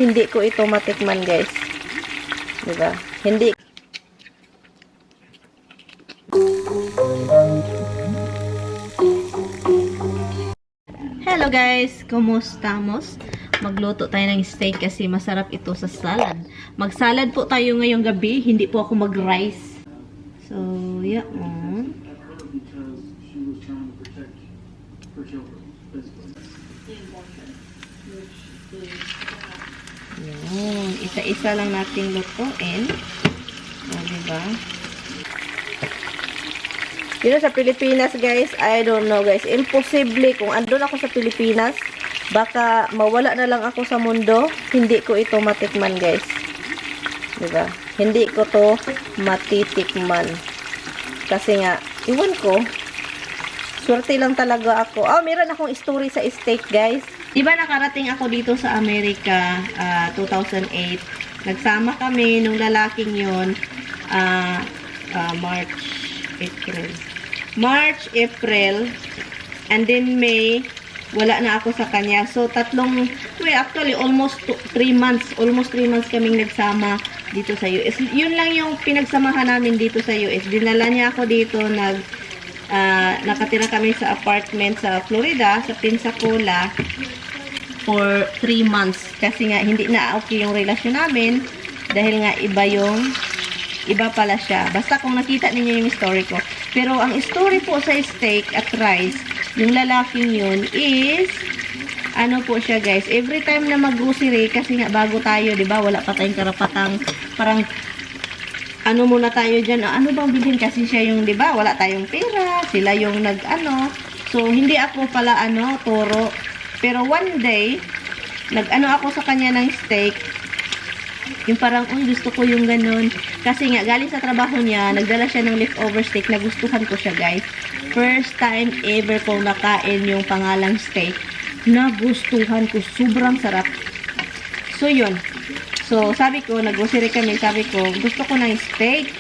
Hindi ko ito matikman, guys. Diba? Hindi. Hello guys! Kumustamos? Magluto tayo ng steak kasi masarap ito sa salad. Mag-salad po tayo ngayong gabi. Hindi po ako mag-rice. So, yeah. Yun. Isa-isa lang natin lutuin. O, diba? Dito sa Pilipinas, guys, I don't know, guys. Imposible kung andun ako sa Pilipinas, baka mawala na lang ako sa mundo, hindi ko ito matikman, guys. Diba? Hindi ko to matitikman. Kasi nga, iwan ko, swerte lang talaga ako. Oh, meron akong story sa steak, guys. Diba nakarating ako dito sa Amerika, 2008. Nagsama kami nung lalaking yun, March, April, and then May, wala na ako sa kanya. So, actually, almost 3 months. Almost 3 months kaming nagsama dito sa US. Yun lang yung pinagsamahan namin dito sa US. Dinala niya ako dito, nakatira kami sa apartment sa Florida, sa Pensacola, for 3 months. Kasi nga, hindi na okay yung relasyon namin. Dahil nga, iba pala siya. Basta kung nakita ninyo yung story ko. Pero ang story po sa steak at rice, yung lalaking yun is, ano po siya guys, every time na mag-grocery, kasi nga bago tayo, di ba, wala pa tayong karapatang, parang, ano muna tayo dyan, ano bang bilhin, kasi siya yung, di ba, wala tayong pera, sila yung so, hindi ako pala, toro. Pero one day, ako sa kanya ng steak, yung parang, gusto ko yung ganun. Kasi nga, galing sa trabaho niya, nagdala siya ng leftover steak. Nagustuhan ko siya, guys. First time ever kong nakain yung pangalang steak. Nagustuhan ko. Sobrang sarap. So, yun. So, sabi ko, nag-grocery kami. Sabi ko, gusto ko ng steak.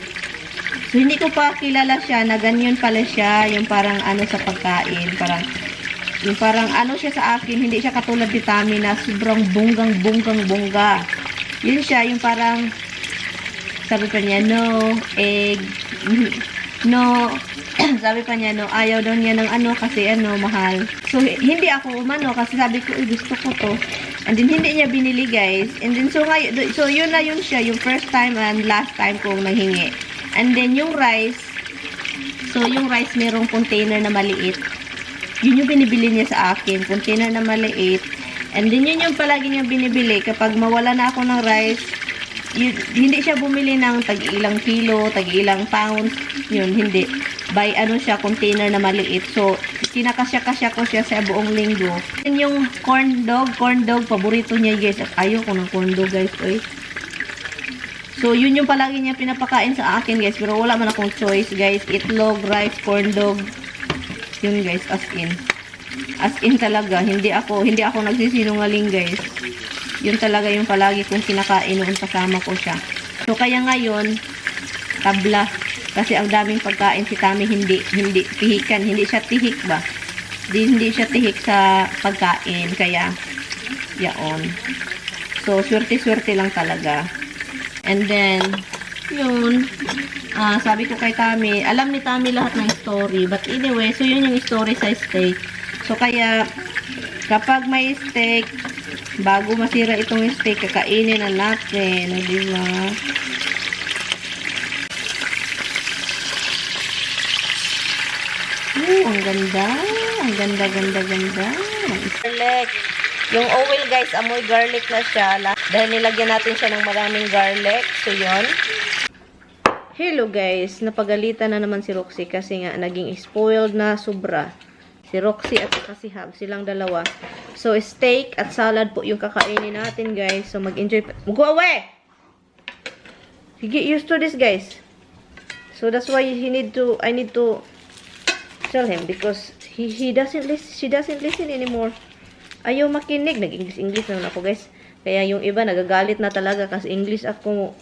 So, hindi ko pa kilala siya na ganyan pala siya. Yung parang sa pagkain. Yung parang siya sa akin. Hindi siya katulad ni Tami na sobrang bonggang-bongga. Yun siya, yung parang sabi pa niya, no, egg, no, sabi pa niya, no, ayaw daw niya ng kasi mahal. So, hindi ako umano, kasi sabi ko, gusto ko to. And then, hindi niya binili, guys. And then, so yun na yun siya, yung first time and last time kong nanghingi. And then, yung rice, merong container na maliit. Yun yung binibili niya sa akin, container na maliit. And then, yun yung palagi niya binibili. Kapag mawala na ako ng rice, hindi siya bumili ng tag-ilang kilo, tag-ilang pounds. Yun, hindi. By siya, container na maliit. So, kinakasya-kasya ko siya sa buong linggo. And yung corn dog, paborito niya, guys. At ayaw ko ng corn dog, guys. Oy. So, yun yung palagi niya pinapakain sa akin, guys. Pero wala man akong choice, guys. Itlog, rice, corn dog. Yun, guys, as in. As in talaga, hindi ako nagsisinungaling, guys. Yun talaga yung palagi kong kinakain noon kasama ko siya. So, kaya ngayon, tabla. Kasi ang daming pagkain si Tami hindi tihikan. Hindi siya tihik ba? Hindi siya tihik sa pagkain. Kaya, yaon. So, swerte-swerte lang talaga. And then, yun, sabi ko kay Tami, alam ni Tami lahat ng story. But anyway, so yun yung story sa steak. So, kaya, kapag may steak, bago masira itong steak, kakainin na natin. Diba? Ang ganda. Ang ganda. Garlic. Yung oil, guys, amoy garlic na siya. Dahil nilagyan natin siya ng maraming garlic. So, yun. Hello, guys. Napagalitan na naman si Roxy kasi nga naging spoiled na sobra. Si Roxy at si Hab, silang dalawa. So, steak at salad po yung kakainin natin, guys. So, mag-enjoy. Go away! Get used to this, guys. So, that's why I need to tell him because she doesn't listen anymore. Ayaw makinig. Nag-English naman ako, guys. Kaya yung iba, nagagalit na talaga kasi English ako.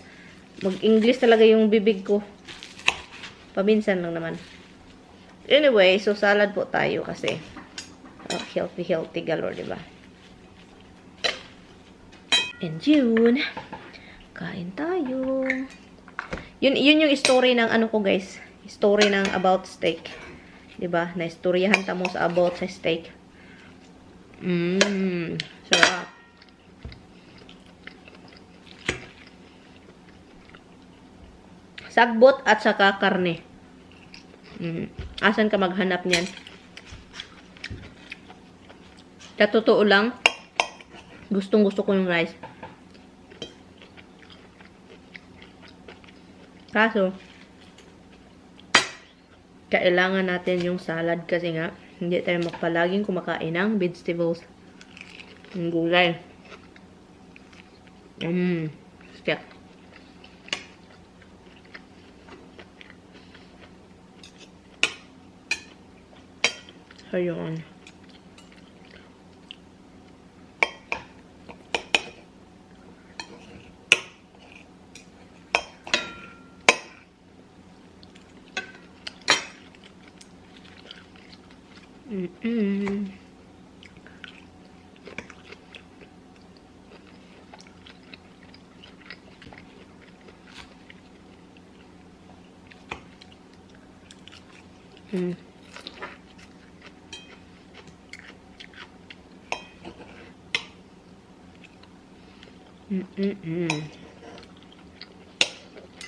Mag-English talaga yung bibig ko. Paminsan lang naman. Anyway, so salad po tayo kasi healthy galore, diba? And yun, kain tayo. Yun yung story ng ano ko guys. Story ng about steak. 'Di ba? Na-istoryahan ta mo sa about sa steak. Sarap. Sagbot at saka karne. Asan ka maghanap niyan? Sa totoo lang, gustong-gusto ko yung rice. Kaso, kailangan natin yung salad kasi nga, hindi tayo magpalaging kumakain ng vegetables. Yung gulay. Steak. So, yun.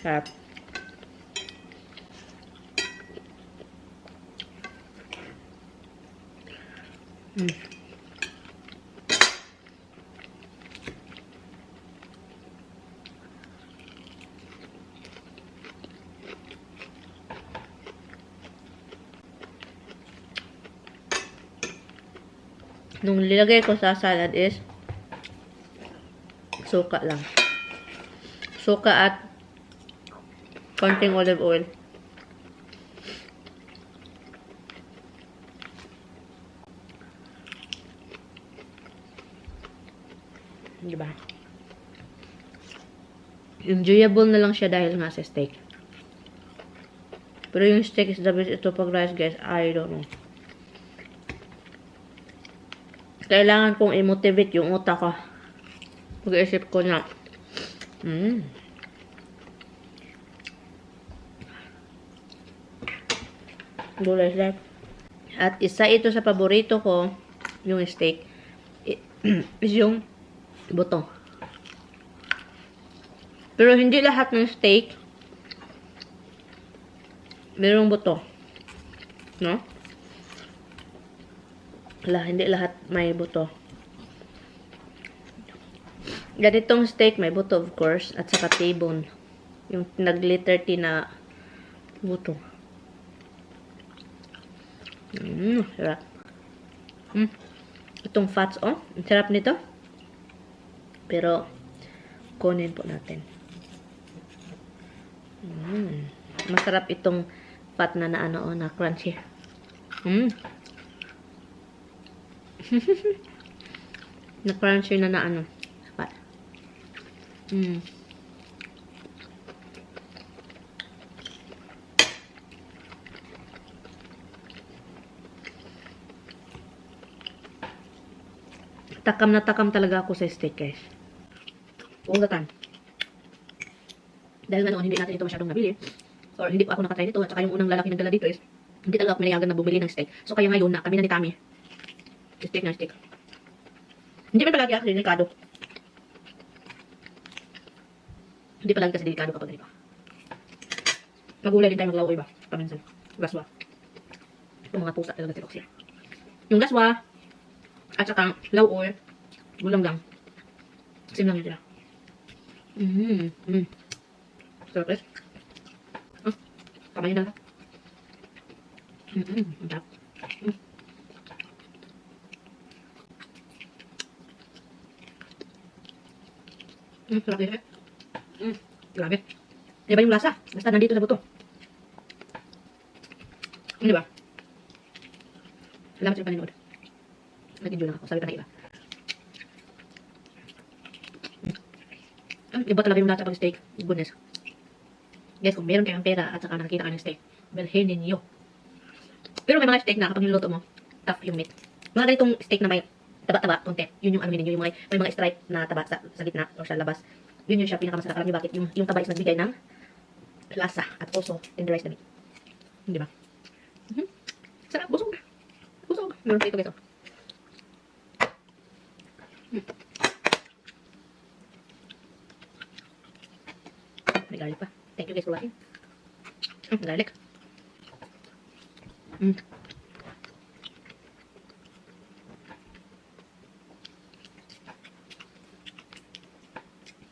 Sarap. Nung nilagay ko sa salad is suka lang. Suka at konting olive oil. Diba? Enjoyable na lang siya dahil nga sa steak. Pero yung steak is the best ito pag rice guys. I don't know. Kailangan kong i-motivate yung utak ko. Pag-isip ko na gulay life. At isa ito sa paborito ko, yung steak, is yung buto. Pero hindi lahat ng steak mayroong buto. No? Hindi lahat may buto. Ganitong steak may buto of course. At saka T-bone. Yung nag-glitter na buto. Sarap. Itong fats, oh. Ang sarap nito. Pero, kunin po natin. Masarap itong fat na ano, oh, na crunchy. Na crunchy na ano. Fat. Takam na takam talaga ako sa steak, guys. Ugatan. Dahil nga noon, hindi natin ito masyadong nabili. Or hindi pa ako nakatry nito. At saka yung unang lalaki nagdala dito is, hindi talaga ako minayagan na bumili ng steak. So, kaya ngayon na kami na ni Tami. Steak na steak. Hindi man palagi actually delikado. Hindi palagi kasi delikado kapag ganito. Magulay din tayo maglaw iba. Paminsan. Gaswa. Itong mga pusa talaga siya. Yung gaswa, at saka lauoy, gulang lang. Sim lang yun sila. Sarap guys. Kamay na lang. Ang sarap. Sarap din eh. Grabe. Iba yung lasa. Basta nandito sa buto. Di ba? Salamat sa paninood. Nag-enjoy lang ako. Sabi pa na iba. Iba talaga yung lasa pag steak. Goodness. Guys, kung meron kayong pera at saka nakakita kayo ng steak, bilhin ninyo. Pero may mga steak na kapag niluto mo, tough yung meat. Mga ganitong steak na may taba-taba, konti. Yun yung ano yun, yung may mga stripe na taba sa gitna or sa labas. Yun yung siya pinakamasarap. Alam niyo bakit? Yung taba is nagbigay ng lasa at also tenderize the meat. Hindi ba? Sarap, busog. Busog. Meron pa ito guys. May garlic pa. Thank you guys for watching. Garlic.